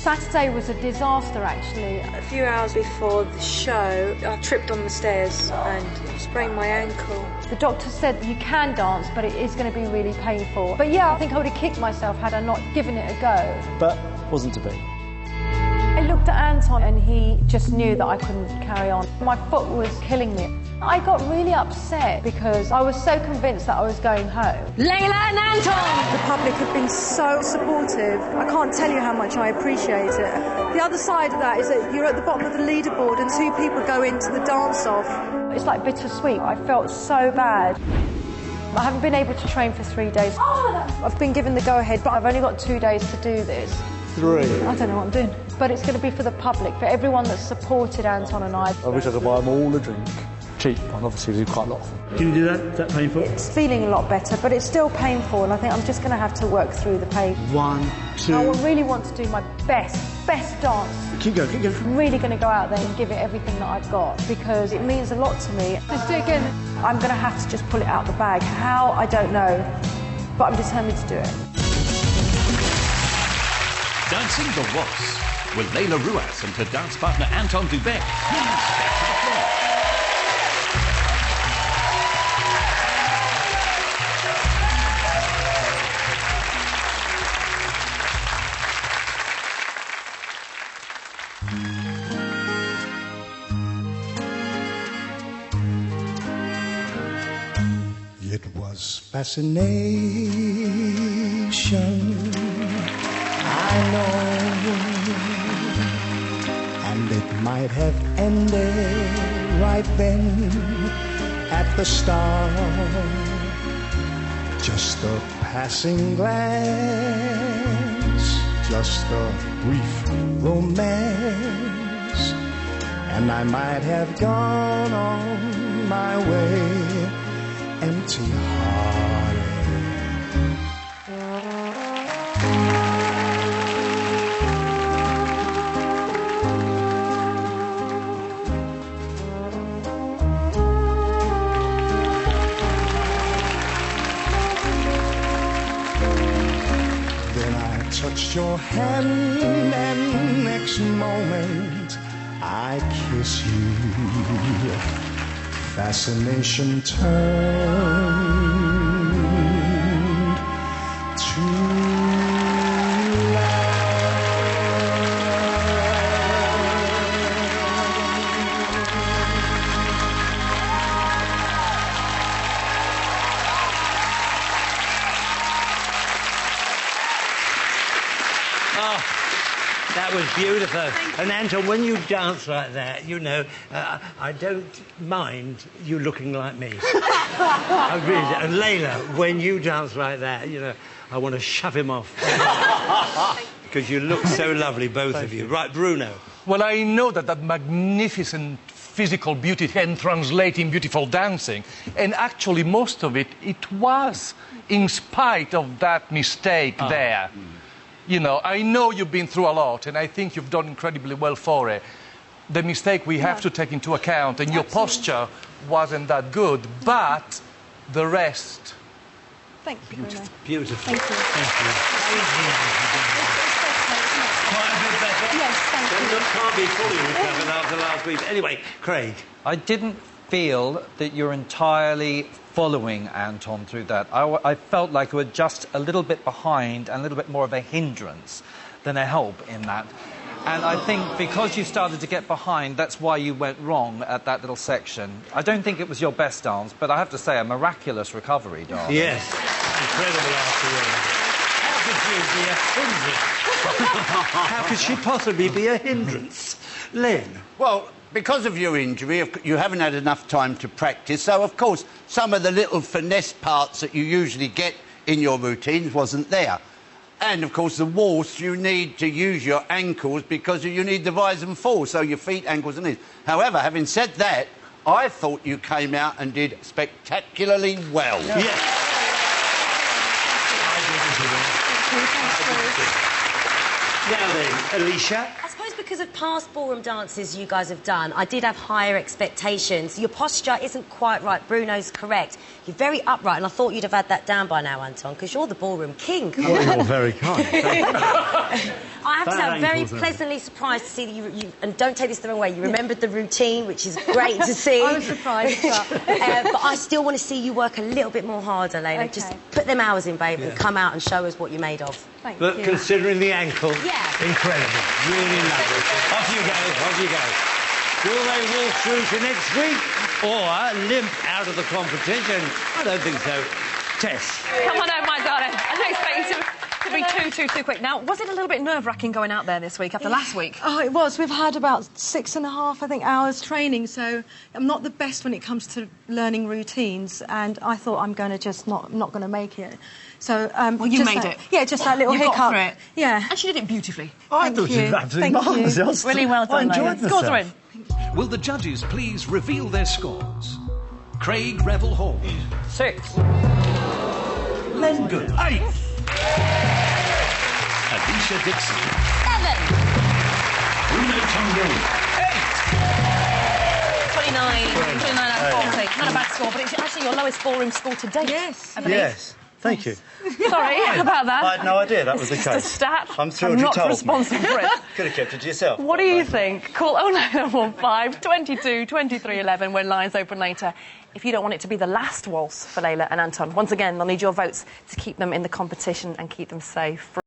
Saturday was a disaster, actually. A few hours before the show, I tripped on the stairs and sprained my ankle. The doctor said you can dance, but it is going to be really painful. But yeah, I think I would have kicked myself had I not given it a go. But wasn't to be. I looked at Anton and he just knew that I couldn't carry on. My foot was killing me. I got really upset because I was so convinced that I was going home. Layla and Anton! The public have been so supportive. I can't tell you how much I appreciate it. The other side of that is that you're at the bottom of the leaderboard and 2 people go into the dance-off. It's like bittersweet. I felt so bad. I haven't been able to train for 3 days. I've been given the go-ahead, but I've only got 2 days to do this. 3. I don't know what I'm doing. But it's going to be for the public, for everyone that's supported Anton and I. I wish I could buy them all a drink. Cheap one, obviously, we do quite a lot of them. Can you do that? Is that painful? It's feeling a lot better, but it's still painful, and I think I'm just going to have to work through the pain. 1, 2... I really want to do my best dance. Keep going, keep going. I'm really going to go out there and give it everything that I've got, because it means a lot to me. Let's do it again. I'm going to have to just pull it out the bag. How, I don't know, but I'm determined to do it. Dancing the Waltz with Layla Ruas and her dance partner Anton Du Beke. Please step to the floor. It was fascination, I know, and it might have ended right then at the start. Just a passing glance, just a brief romance, and I might have gone on my way empty-hearted. Then I touched your hand, and next moment I kiss you. Fascination turned to love. Oh, that was beautiful. And Anton, when you dance like that, you know, I don't mind you looking like me. I really do. And Layla, when you dance like that, you know, I want to shove him off. Because you look so lovely, both of you. Right, Bruno? Well, I know that magnificent physical beauty can translate in beautiful dancing. And actually, most of it was in spite of that mistake there. You know, I know you've been through a lot, and I think you've done incredibly well for it. The mistake we have to take into account, and your posture wasn't that good, but the rest... Thank you, Bruno. Beautiful. Thank you. Thank you. Quite a bit better. Yes, thank you. Can't be fully recovered after last week. Anyway, Craig. I didn't feel that you're entirely following Anton through that. I felt like you were just a little bit behind and a little bit more of a hindrance than a help in that. And I think because you started to get behind, that's why you went wrong at that little section. I don't think it was your best dance, but I have to say, a miraculous recovery, darling. Yes. Incredible after all. How could she possibly be a hindrance? Len? Well, because of your injury, you haven't had enough time to practice, so, of course, some of the little finesse parts that you usually get in your routines wasn't there. And, of course, the waltz, you need to use your ankles because you need the rise and fall, so your feet, ankles and knees. However, having said that, I thought you came out and did spectacularly well. Yeah. Yes. Now then, Alicia. I suppose because of past ballroom dances you guys have done, I did have higher expectations. Your posture isn't quite right. Bruno's correct. You're very upright, and I thought you'd have had that down by now, Anton, because you're the ballroom king. Well, you're very kind. I have to say, I'm very pleasantly surprised to see that you and don't take this the wrong way, you remembered the routine, which is great to see. I was surprised, but I still want to see you work a little bit more harder, Layla. Okay. Just put them hours in, babe, and come out and show us what you're made of. Thank But you. considering the ankle, Yeah. incredible. Really lovely. Off you go, off you go. Will they walk through to next week or limp out of the competition? I don't think so. Tess. Come on over, my darling. I didn't expect you to be too quick. Now, was it a little bit nerve-wracking going out there this week after last week? Oh, it was. We've had about 6.5, I think, hours training, so I'm not the best when it comes to learning routines, and I thought I'm going to just not going to make it. So, well, you made it. Yeah, just that little you hiccup. got through it. Yeah. And she did it beautifully. I thought you were absolutely marvellous. Really well done, I enjoyed Layla. Scores are myself. in. Will the judges please reveal their scores? Craig Revel Hall. 6. Len Good. 8. Alicia Dixon. 7. Bruno Tongo. 29 out of 40. Not a bad score, but it's actually your lowest ballroom score to date. Yes. I believe. Yes, thank you. Sorry about that. I had no idea that was the It's case. just a stat. I'm thrilled I'm you not told me. responsible for it. Could have kept it to yourself. What do you think? Call 0915 22 23 11 when lines open later. If you don't want it to be the last waltz for Layla and Anton, once again, they'll need your votes to keep them in the competition and keep them safe.